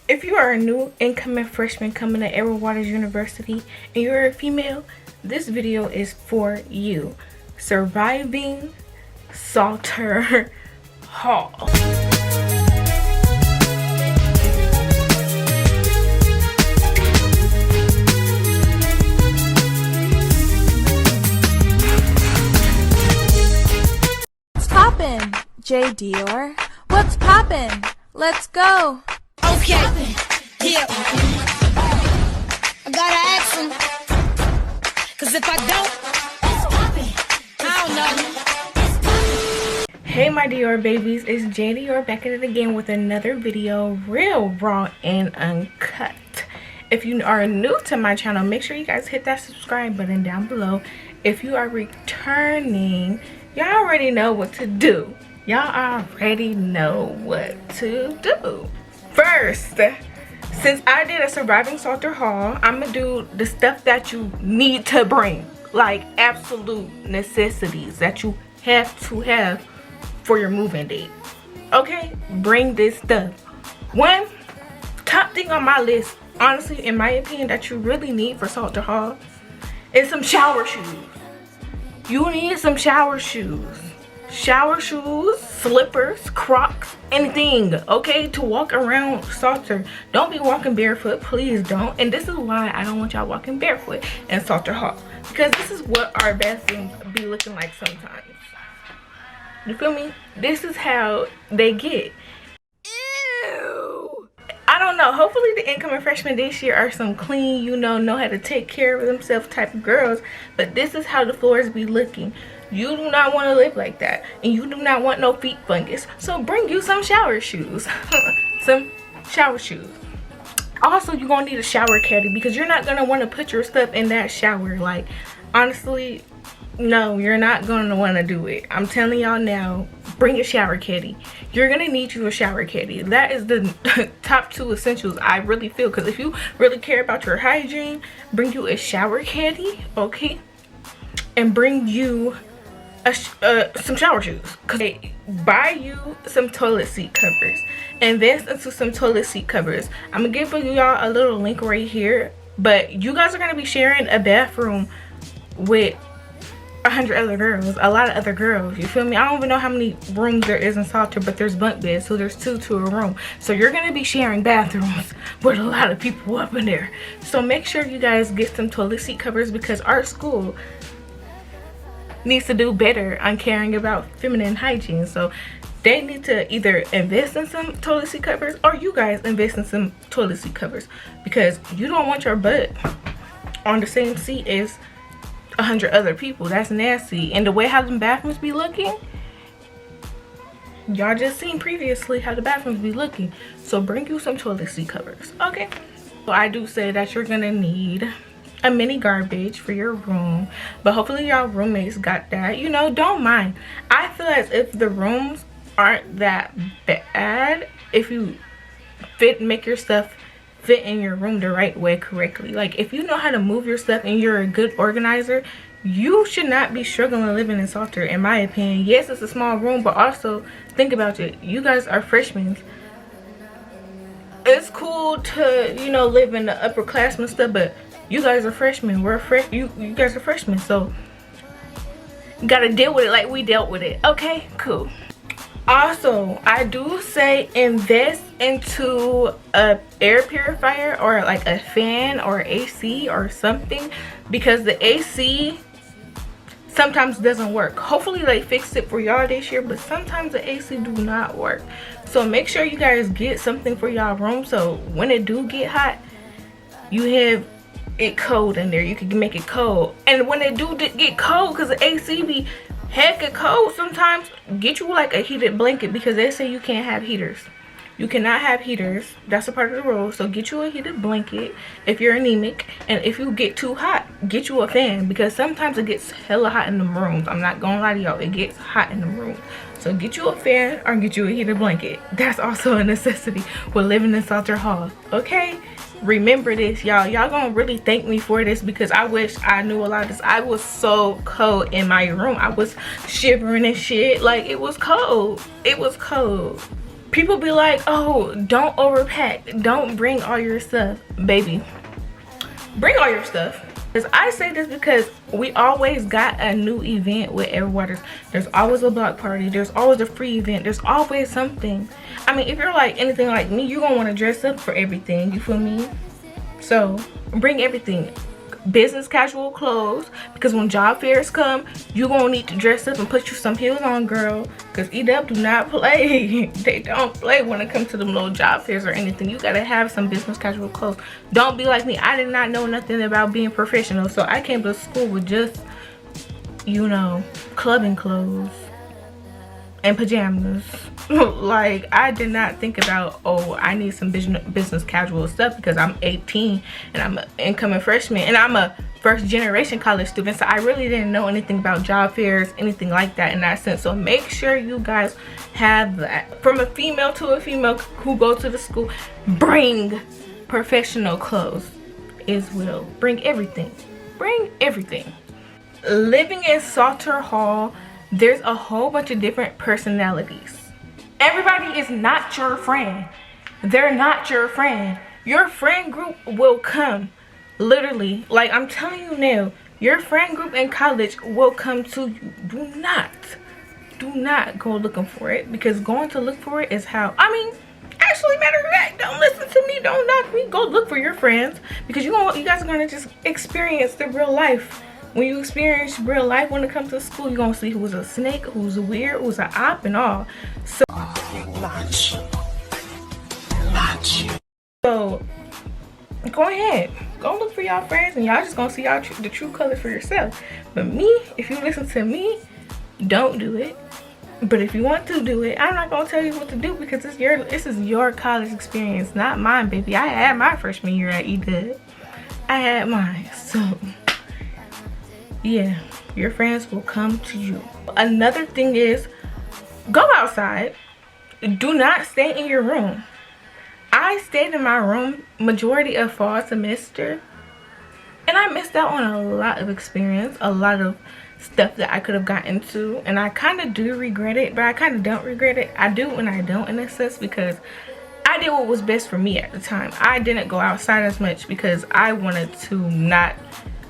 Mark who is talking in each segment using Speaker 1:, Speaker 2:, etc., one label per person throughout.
Speaker 1: If you are a new incoming freshman coming to Edward Waters University and you're a female, this video is for you. Surviving SALTER Hall.
Speaker 2: What's poppin', J. Dior? What's poppin'? Let's go.
Speaker 3: Okay, yeah. I gotta ask him, cause if I don't, I don't know.
Speaker 1: Hey my Dior babies, it's J. Dior back at it again with another video, real raw and uncut. If you are new to my channel, make sure you guys hit that subscribe button down below. If you are returning, y'all already know what to do. Y'all already know what to do. First, since I did a surviving SALTER haul, I'm gonna do the stuff that you need to bring, like absolute necessities that you have to have for your move-in date. Okay, bring this stuff. One top thing on my list, honestly, in my opinion, that you really need for SALTER haul is some shower shoes. You need some shower shoes. Shower shoes, slippers, Crocs, anything, okay, to walk around SALTER. Don't be walking barefoot, please don't. And this is why I don't want y'all walking barefoot in SALTER hall, because this is what our bathrooms be looking like sometimes. You feel me? This is how they get. Ew. I don't know, hopefully the incoming freshmen this year are some clean, you know how to take care of themselves type of girls, but this is how the floors be looking. You do not want to live like that, and you do not want no feet fungus, so bring you some shower shoes. Some shower shoes. Also, you're gonna need a shower caddy, because you're not gonna want to put your stuff in that shower. Like, honestly, no, you're not gonna want to do it. I'm telling y'all now, bring a shower caddy. You're gonna need you a shower caddy. That is the top two essentials, I really feel, because if you really care about your hygiene, bring you a shower caddy, okay, and bring you some shower shoes. Buy you some toilet seat covers. Invest into some toilet seat covers. I'm gonna give y'all a little link right here, but you guys are gonna be sharing a bathroom with 100 other girls, a lot of other girls, you feel me? I don't even know how many rooms there is in SALTER, but there's bunk beds, so there's two to a room, so you're gonna be sharing bathrooms with a lot of people up in there. So make sure you guys get some toilet seat covers, because our school needs to do better on caring about feminine hygiene. So they need to either invest in some toilet seat covers, or you guys invest in some toilet seat covers, because you don't want your butt on the same seat as 100 other people. That's nasty. And the way how the bathrooms be looking, y'all just seen previously how the bathrooms be looking. So bring you some toilet seat covers, okay? So I do say that you're gonna need a mini garbage for your room, but hopefully y'all roommates got that, you know, don't mind. I feel as if the rooms aren't that bad if you make your stuff fit in your room the right way, correctly. Like, if you know how to move your stuff and you're a good organizer, you should not be struggling living in SALTER, in my opinion. Yes, it's a small room, but also think about it, you guys are freshmen. It's cool to, you know, live in the upperclassmen stuff, but you guys are freshmen. You guys are freshmen, so you gotta deal with it like we dealt with it. Okay, cool. Also, I do say invest into a air purifier, or like a fan or AC or something, because the AC sometimes doesn't work. Hopefully they fixed it for y'all this year, but sometimes the AC do not work. So make sure you guys get something for y'all room, so when it do get hot, you have it cold in there. You can make it cold. And when they do get cold, because the AC be hecka cold sometimes, get you like a heated blanket, because they say you can't have heaters. You cannot have heaters. That's a part of the rule. So get you a heated blanket if you're anemic. And if you get too hot, get you a fan, because sometimes it gets hella hot in the rooms. I'm not gonna lie to y'all, it gets hot in the room. So get you a fan or get you a heated blanket. That's also a necessity with living in SALTER hall, okay? Remember this, y'all gonna really thank me for this, because I wish I knew a lot of this. I was so cold in my room. I was shivering and shit. Like, it was cold. It was cold. People be like, oh, don't overpack, don't bring all your stuff. Baby, bring all your stuff. Because I say this because we always got a new event with everybody. There's always a block party, there's always a free event, there's always something. I mean, if you're like anything like me, you're gonna want to dress up for everything, you feel me? So bring everything. Business casual clothes, because when job fairs come, you're gonna need to dress up and put you some heels on, girl, because EW do not play. They don't play when it comes to them little job fairs or anything. You gotta have some business casual clothes. Don't be like me. I did not know nothing about being professional, so I came to school with just, you know, clubbing clothes and pajamas. Like, I did not think about, oh, I need some business casual stuff because I'm 18 and I'm an incoming freshman and I'm a first generation college student, so I really didn't know anything about job fairs, anything like that in that sense. So make sure you guys have that. From a female to a female who go to the school, bring professional clothes as well. Bring everything. Bring everything. Living in SALTER Hall, there's a whole bunch of different personalities. Everybody is not your friend. They're not your friend. Your friend group will come. Literally, like I'm telling you now, your friend group in college will come to you. Do not go looking for it, because going to look for it is how, I mean, actually, matter of fact, don't listen to me, don't knock me, go look for your friends, because you guys are gonna just experience the real life. When you experience real life when it comes to school, you're gonna see who's a snake, who's weird, who's an op, and all. So, so go ahead, go look for y'all friends, and y'all just gonna see y'all the true colors for yourself. But me, if you listen to me, don't do it. But if you want to do it, I'm not gonna tell you what to do, because this is your college experience, not mine, baby. I had my freshman year at EW. I had mine, so. Yeah, your friends will come to you. Another thing is, go outside. Do not stay in your room. I stayed in my room majority of fall semester, and I missed out on a lot of experience, a lot of stuff that I could have gotten to, and I kind of do regret it, but I kind of don't regret it. I do and I don't, in a sense, because I did what was best for me at the time. I didn't go outside as much because I wanted to not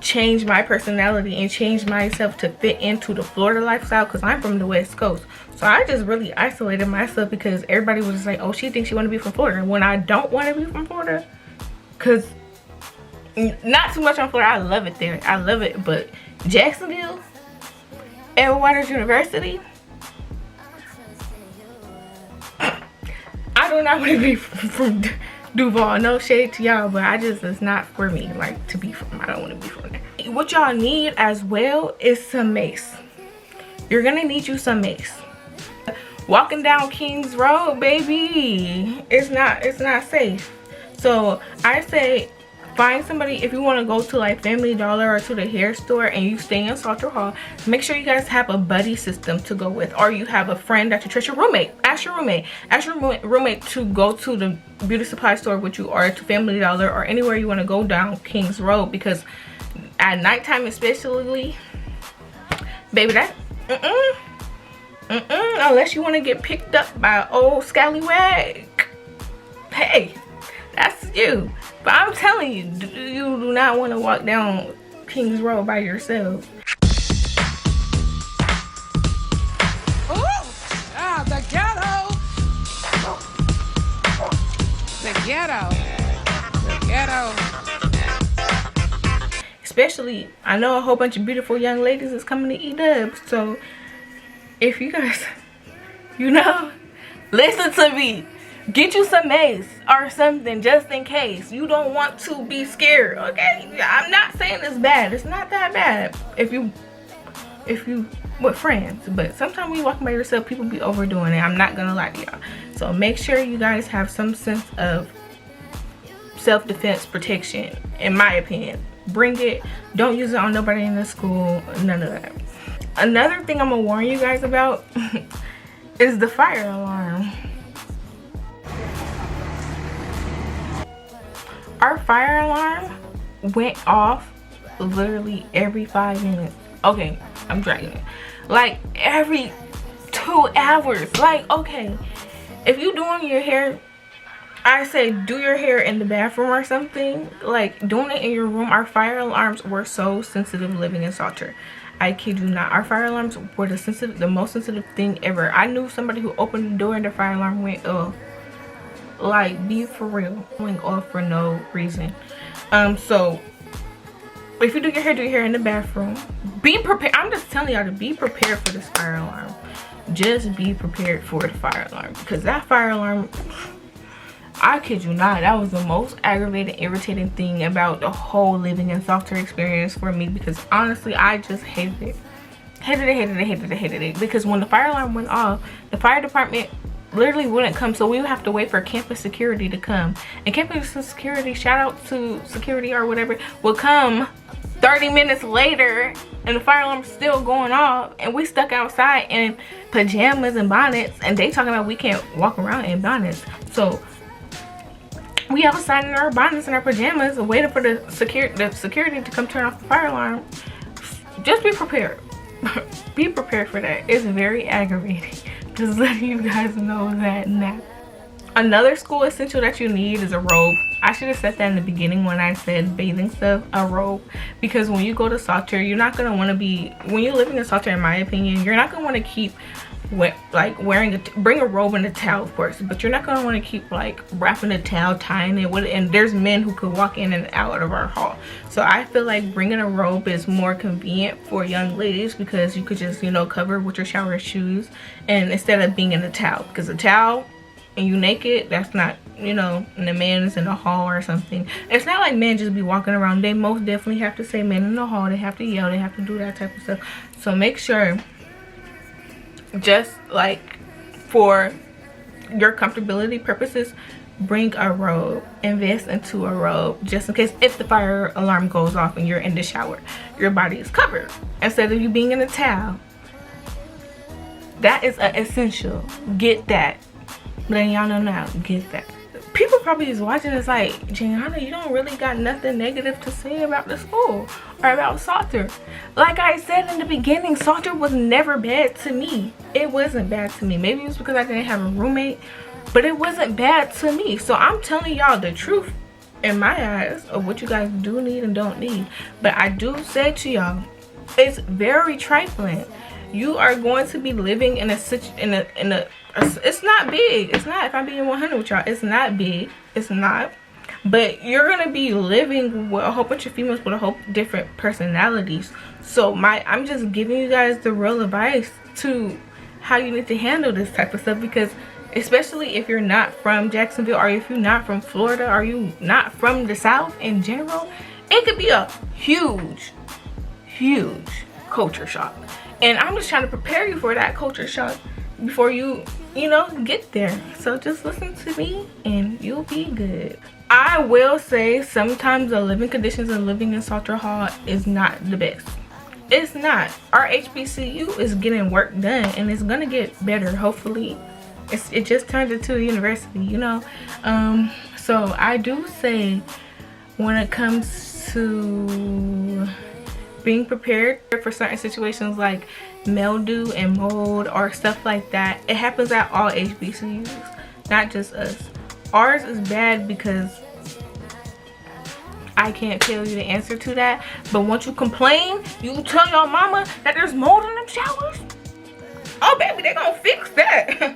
Speaker 1: change my personality and change myself to fit into the Florida lifestyle, because I'm from the West Coast. So I just really isolated myself, because everybody was just like, oh, she thinks she want to be from Florida, when I don't want to be from Florida. Because not too much on Florida, I love it there, I love it, but Jacksonville, Edward Waters University, I do not want to be from Duval. No shade to y'all, but it's not for me, like, to be from. I don't want to be from there. What y'all need as well is some mace. You're gonna need you some mace. Walking down Kings Road, baby, it's not safe. So I say, find somebody. If you want to go to like Family Dollar or to the hair store and you stay in SALTER Hall, make sure you guys have a buddy system to go with, or you have a friend that you trust. Your roommate. Ask your roommate to go to the beauty supply store with you, or to Family Dollar, or anywhere you want to go down Kings Road, because at nighttime especially, baby, that unless you want to get picked up by an old scallywag, hey, that's you. But I'm telling you, you do not want to walk down Kings Road by yourself.
Speaker 3: The ghetto. The ghetto. The ghetto.
Speaker 1: Especially, I know a whole bunch of beautiful young ladies is coming to EW, so if you guys, you know, listen to me. Get you some mace or something just in case. You don't want to be scared, okay? I'm not saying it's bad. It's not that bad if you with friends, but sometimes when you walking by yourself, people be overdoing it. I'm not gonna lie to y'all. So make sure you guys have some sense of self-defense protection, in my opinion. Bring it. Don't use it on nobody in the school. None of that. Another thing I'm gonna warn you guys about is the fire alarm. Our fire alarm went off literally every 5 minutes. Okay, I'm dragging it. Like every 2 hours. Like, okay, If you doing your hair, I say do your hair in the bathroom or something. Like, doing it in your room. Our fire alarms were so sensitive living in SALTER. I kid you not. Our fire alarms were the most sensitive thing ever. I knew somebody who opened the door and their fire alarm went off. Like, be for real. Going off for no reason. So if you do your hair in the bathroom. Be prepared. I'm just telling y'all to be prepared for this fire alarm. Just be prepared for the fire alarm, because that fire alarm, I kid you not, that was the most aggravating, irritating thing about the whole living in SALTER experience for me, because honestly I just hated it. Hated it. Because when the fire alarm went off, the fire department literally wouldn't come, so we would have to wait for campus security to come. And campus security, shout out to security or whatever, will come 30 minutes later and the fire alarm's still going off, and we stuck outside in pajamas and bonnets, and they talking about we can't walk around in bonnets. So we outside in our bonnets and our pajamas waiting for the security to come turn off the fire alarm. Just be prepared. Be prepared for that. It's very aggravating. Just letting you guys know that now. Another school essential that you need is a robe. I should have said that in the beginning when I said bathing stuff, a robe. Because when you go to SALTER, you're not going to want to be, when you're living in SALTER, in my opinion, you're not going to want to keep wearing bring a robe and a towel, of course, but you're not going to want to keep like wrapping a towel, tying it with it, and there's men who could walk in and out of our hall. So I feel like bringing a robe is more convenient for young ladies, because you could just, you know, cover with your shower shoes, and instead of being in a towel, because a towel and you naked, that's not, you know, and the man is in the hall or something. It's not like men just be walking around. They most definitely have to say men in the hall, they have to yell, they have to do that type of stuff. So make sure, just like for your comfortability purposes, bring a robe. Invest into a robe, just in case if the fire alarm goes off and you're in the shower, your body is covered instead of you being in a towel. That is an essential. Get that. Letting y'all know now, get that. People probably is watching this like, Gianna, you don't really got nothing negative to say about the school or about SALTER. Like I said in the beginning, SALTER was never bad to me. It wasn't bad to me. Maybe it was because I didn't have a roommate, but it wasn't bad to me. So I'm telling y'all the truth in my eyes of what you guys do need and don't need. But I do say to y'all, it's very trifling. You are going to be living in a it's not big. It's not, if I'm being 100 with y'all, it's not big. It's not. But you're going to be living with a whole bunch of females with a whole different personalities. So I'm just giving you guys the real advice to how you need to handle this type of stuff, because especially if you're not from Jacksonville, or if you're not from Florida, or you not from the South in general, it could be a huge culture shock. And I'm just trying to prepare you for that culture shock before you know, get there. So just listen to me and you'll be good. I will say sometimes the living conditions of living in SALTER Hall is not the best. It's not. Our HBCU is getting work done, and it's gonna get better, hopefully. It just turned into a university, you know. So I do say, when it comes to being prepared for certain situations like mildew and mold or stuff like that, it happens at all HBCUs, not just us. Ours is bad because I can't tell you the answer to that, but once you complain, you tell your mama that there's mold in them showers, oh baby, they're gonna fix that.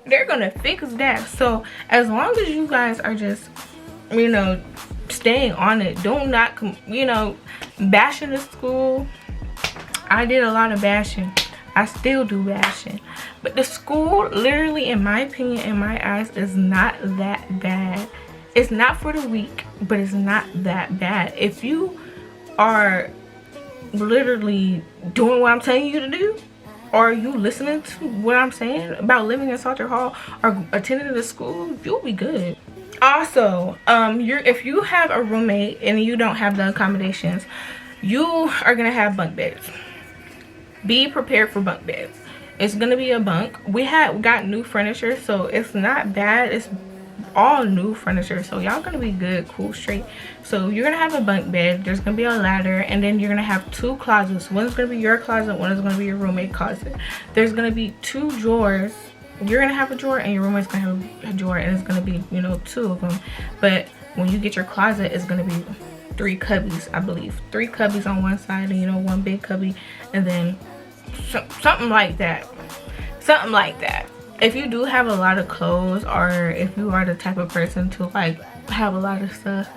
Speaker 1: They're gonna fix that. So as long as you guys are just, you know, staying on it, don't not, you know, bashing the school. I did a lot of bashing. I still do bashing, but the school, literally, in my opinion, in my eyes, is not that bad. It's not for the weak, but it's not that bad. If you are literally doing what I'm telling you to do, or you listening to what I'm saying about living in SALTER Hall or attending the school, you'll be good. Also, if you have a roommate and you don't have the accommodations, you are gonna have bunk beds. Be prepared for bunk beds. It's gonna be a bunk. We got new furniture, so it's not bad. It's all new furniture, so y'all gonna be good, cool, straight. So you're gonna have a bunk bed, there's gonna be a ladder, and then you're gonna have 2 closets. One's gonna be your closet, one is gonna be your roommate closet. There's gonna be 2 drawers you're gonna have a drawer and your roommate's gonna have a drawer, and it's gonna be, you know, 2 of them. But when you get your closet, it's gonna be 3 cubbies, I believe. 3 cubbies on one side and, you know, 1 big cubby, and then something like that. Something like that. If you do have a lot of clothes, or if you are the type of person to like have a lot of stuff,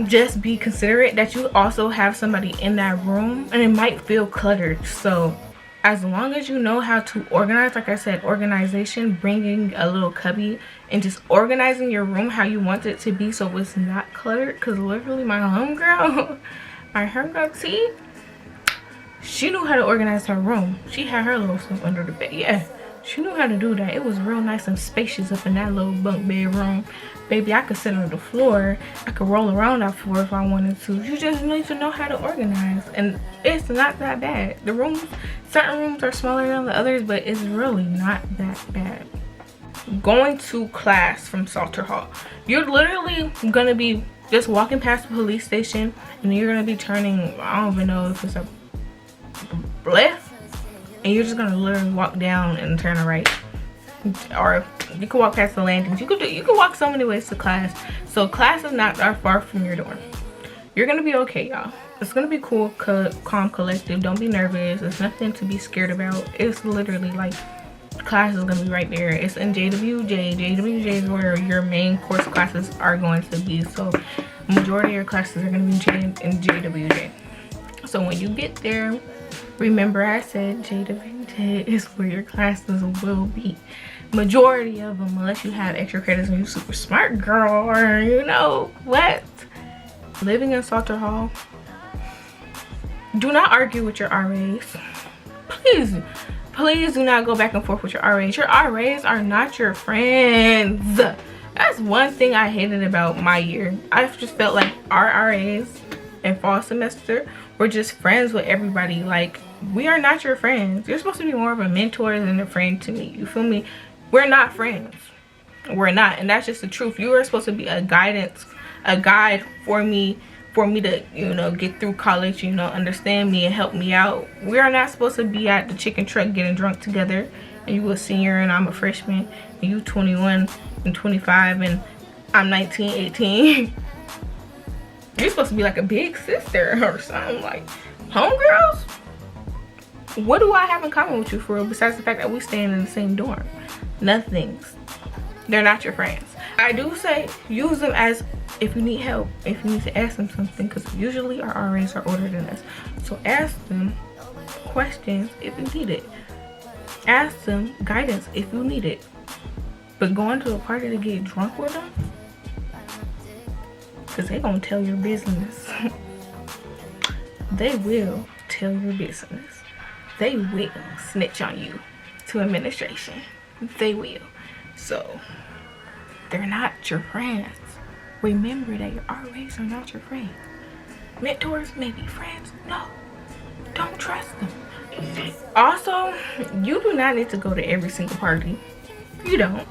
Speaker 1: just be considerate that you also have somebody in that room, and it might feel cluttered. So as long as you know how to organize, like I said, organization, bringing a little cubby and just organizing your room how you want it to be so it's not cluttered. Because literally my homegirl, T, she knew how to organize her room. She had her little stuff under the bed. Yeah, she knew how to do that. It was real nice and spacious up in that little bunk bedroom. Baby, I could sit on the floor. I could roll around that floor if I wanted to. You just need to know how to organize. And it's not that bad. The rooms, certain rooms are smaller than the others, but it's really not that bad. Going to class from Salter Hall. You're literally gonna be just walking past the police station, and you're gonna be turning, I don't even know if it's a left, and you're just gonna literally walk down and turn a right. Or you can walk past the landings. You can walk so many ways to class. So class is not that far from your dorm. You're gonna be okay, y'all. It's gonna be cool, calm, collective. Don't be nervous. It's nothing to be scared about. It's literally like class is gonna be right there. It's in JWJ. JWJ is where your main course classes are going to be. So majority of your classes are gonna be in JWJ. So when you get there, remember I said JWJ is where your classes will be. Majority of them, unless you have extra credits and you're super smart, girl, or you know what. Living in Salter Hall, do not argue with your RAs. Please do not go back and forth with your RAs. Your RAs are not your friends. That's one thing I hated about my year. I just felt like our RAs in fall semester were just friends with everybody. Like, we are not your friends. You're supposed to be more of a mentor than a friend to me. You feel me? We're not friends. We're not, and that's just the truth. You are supposed to be a guide for me to, you know, get through college, you know, understand me and help me out. We are not supposed to be at the chicken truck getting drunk together, and you a senior and I'm a freshman, and you 21 and 25 and I'm 19, 18. You're supposed to be like a big sister or something. Like, homegirls? What do I have in common with you for real, besides the fact that we staying in the same dorm? Nothing. They're not your friends. I do say use them as if you need help, if you need to ask them something, because usually our RAs are older than us. So ask them questions if you need it. Ask them guidance if you need it. But going to a party to get drunk with them, because they gonna tell your business. They will tell your business. They will snitch on you to administration. They will. So they're not your friends. Remember that your RAs are not your friends. Mentors may be friends. No, don't trust them. Also, you do not need to go to every single party. You don't.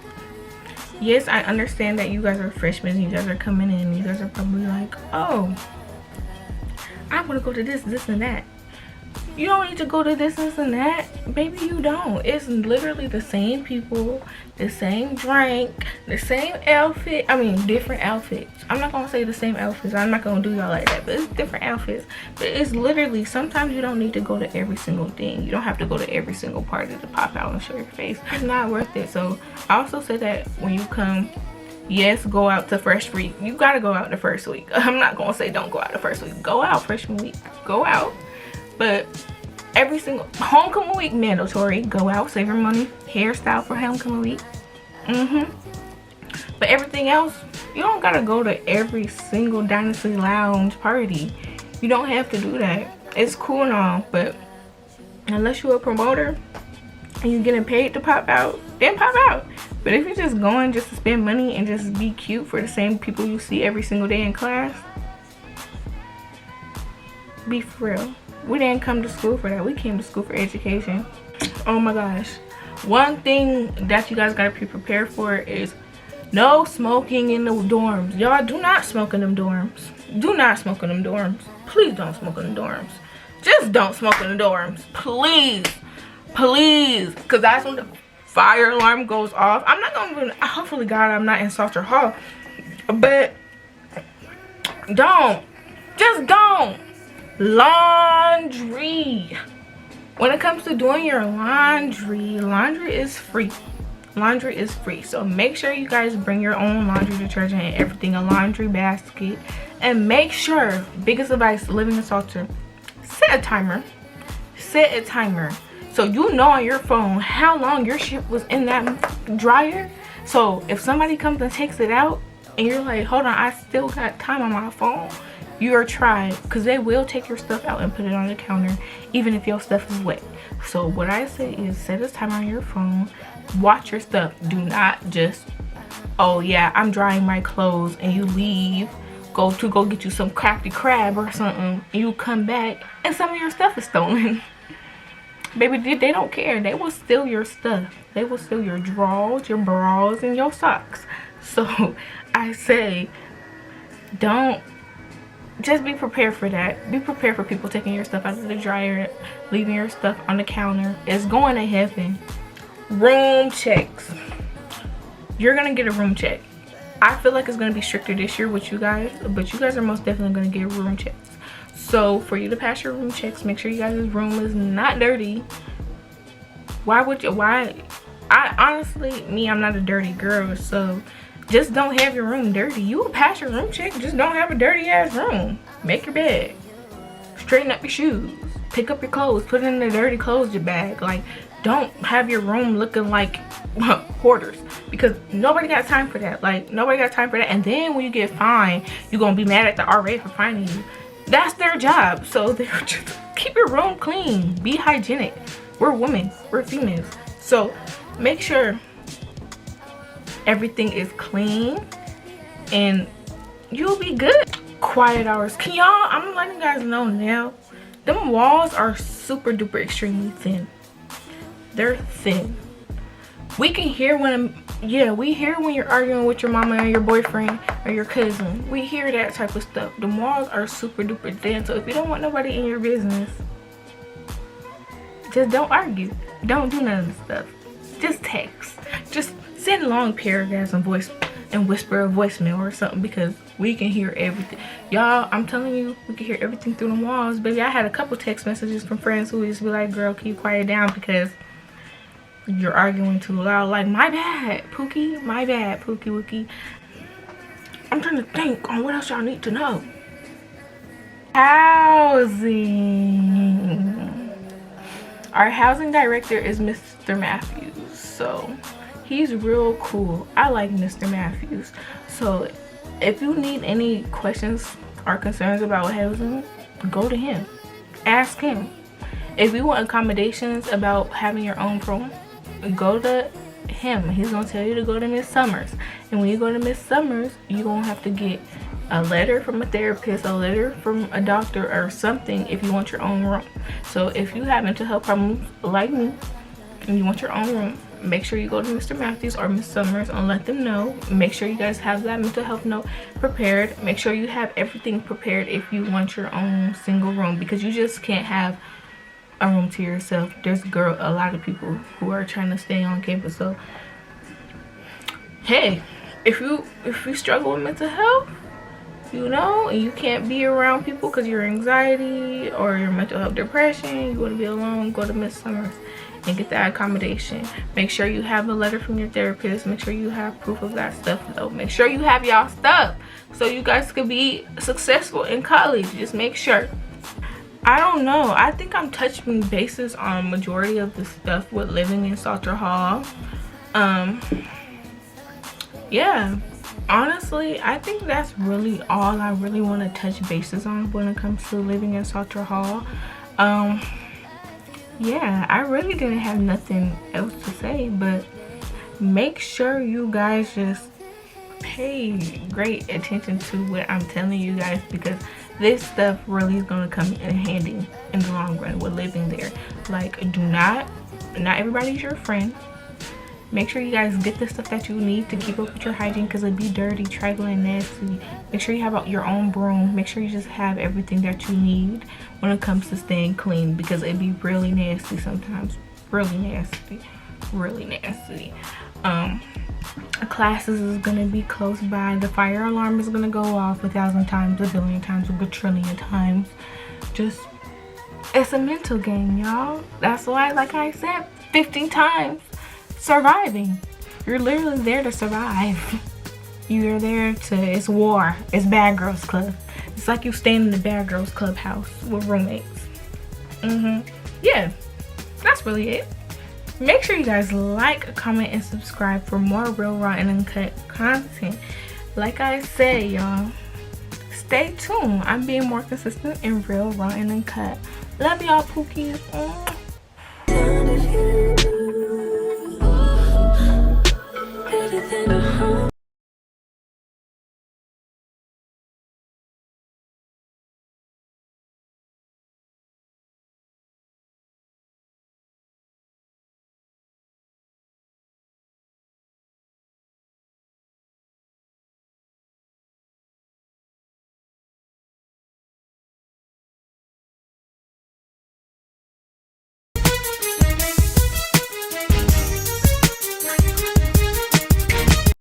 Speaker 1: Yes, I understand that you guys are freshmen. You guys are coming in. You guys are probably like, oh, I want to go to this, and that. You don't need to go to this and that. Baby, you don't. It's literally the same people, the same drink, the same outfit. I mean, different outfits. I'm not going to say the same outfits. I'm not going to do y'all like that. But it's different outfits. But it's literally, sometimes you don't need to go to every single thing. You don't have to go to every single party to pop out and show your face. It's not worth it. So I also say that when you come, yes, go out to fresh week. You got to go out the first week. I'm not going to say don't go out the first week. Go out freshman week. Go out. But every single homecoming week, mandatory. Go out, save your money. Hairstyle for homecoming week. But everything else, you don't gotta go to every single Dynasty Lounge party. You don't have to do that. It's cool and all, but unless you're a promoter and you're getting paid to pop out, then pop out. But if you're just going just to spend money and just be cute for the same people you see every single day in class, be for real. We didn't come to school for that. We came to school for education. Oh my gosh. One thing that you guys gotta be prepared for is no smoking in the dorms. Y'all do not smoke in them dorms. Do not smoke in them dorms. Please don't smoke in the dorms. Just don't smoke in the dorms. Please. Please. Because that's when the fire alarm goes off. I'm not gonna, hopefully God I'm not in Salter Hall, but just don't. Laundry. When it comes to doing your laundry is free. Laundry is free. So make sure you guys bring your own laundry detergent and everything, a laundry basket. And make sure, biggest advice, living in Salter, set a timer. Set a timer. So you know on your phone how long your shit was in that dryer. So if somebody comes and takes it out and you're like, hold on, I still got time on my phone, you are tried, because they will take your stuff out and put it on the counter even if your stuff is wet. So what I say is set a timer on your phone, watch your stuff. Do not just, oh yeah, I'm drying my clothes, and you leave, go get you some crafty crab or something, and you come back and some of your stuff is stolen. Baby, they don't care. They will steal your stuff. They will steal your drawers, your bras, and your socks. So I say, don't, just be prepared for that. Be prepared for people taking your stuff out of the dryer, leaving your stuff on the counter. It's going to heaven. Room checks. You're gonna get a room check. I feel like it's gonna be stricter this year with you guys, but you guys are most definitely gonna get room checks. So for you to pass your room checks, make sure you guys' room is not dirty. I honestly, I'm not a dirty girl, so just don't have your room dirty. You will pass your room check, just don't have a dirty ass room. Make your bed, straighten up your shoes, pick up your clothes, put it in the dirty clothes bag. Like, don't have your room looking like hoarders, because nobody got time for that. Like, nobody got time for that. And then when you get fined, you're gonna be mad at the RA for fining you. That's their job. So they're just, keep your room clean, be hygienic. We're women, we're females, so make sure everything is clean and you'll be good. Quiet hours. Can y'all, I'm letting you guys know now, them walls are super duper extremely thin. They're thin. We can hear we hear when you're arguing with your mama or your boyfriend or your cousin. We hear that type of stuff. The walls are super duper thin. So if you don't want nobody in your business, just don't argue. Don't do none of this stuff. Just text. Just send long paragraphs and whisper a voicemail or something, because we can hear everything. Y'all, I'm telling you, we can hear everything through the walls. Baby, I had a couple text messages from friends who would just be like, girl, can you quiet down because you're arguing too loud. Like, my bad, Pookie. My bad, Pookie Wookie. I'm trying to think on what else y'all need to know. Housing. Our housing director is Mr. Matthews. So he's real cool. I like Mr. Matthews. So if you need any questions or concerns about housing, go to him. Ask him. If you want accommodations about having your own room, go to him. He's gonna tell you to go to Miss Summers. And when you go to Miss Summers, you're gonna have to get a letter from a therapist, a letter from a doctor, or something if you want your own room. So if you have mental health problems like me and you want your own room, make sure you go to Mr. Matthews or Miss Summers and let them know. Make sure you guys have that mental health note prepared. Make sure you have everything prepared if you want your own single room, because you just can't have a room to yourself. There's a lot of people who are trying to stay on campus. So hey, if you struggle with mental health, you know, and you can't be around people because your anxiety or your mental health depression, you want to be alone, go to Miss Summers and get that accommodation. Make sure you have a letter from your therapist. Make sure you have proof of that stuff though. Make sure you have y'all stuff so you guys could be successful in college. Just make sure. I don't know, I think I'm touching bases on majority of the stuff with living in Salter Hall. Yeah, honestly, I think that's really all I really want to touch bases on when it comes to living in Salter Hall. Yeah, I really didn't have nothing else to say, but make sure you guys just pay great attention to what I'm telling you guys, because this stuff really is going to come in handy in the long run with living there. Like, not everybody's your friend. Make sure you guys get the stuff that you need to keep up with your hygiene, because it'd be dirty, trifling, nasty. Make sure you have your own broom. Make sure you just have everything that you need when it comes to staying clean, because it'd be really nasty sometimes. Really nasty. really nasty. Classes is gonna be close by. The fire alarm is gonna go off 1,000 times, a billion times, a bajillion times. Just, it's a mental game, y'all. That's why, like I said 15 times, surviving. You're literally there to survive. You're there to, it's war. It's Bad Girls Club. It's like you staying in the Bad Girls Club house with roommates. Yeah, that's really it. Make sure you guys like, comment, and subscribe for more real, raw, and uncut content. Like I said, y'all, stay tuned. I'm being more consistent and real, raw, and uncut. Love y'all, Pookies.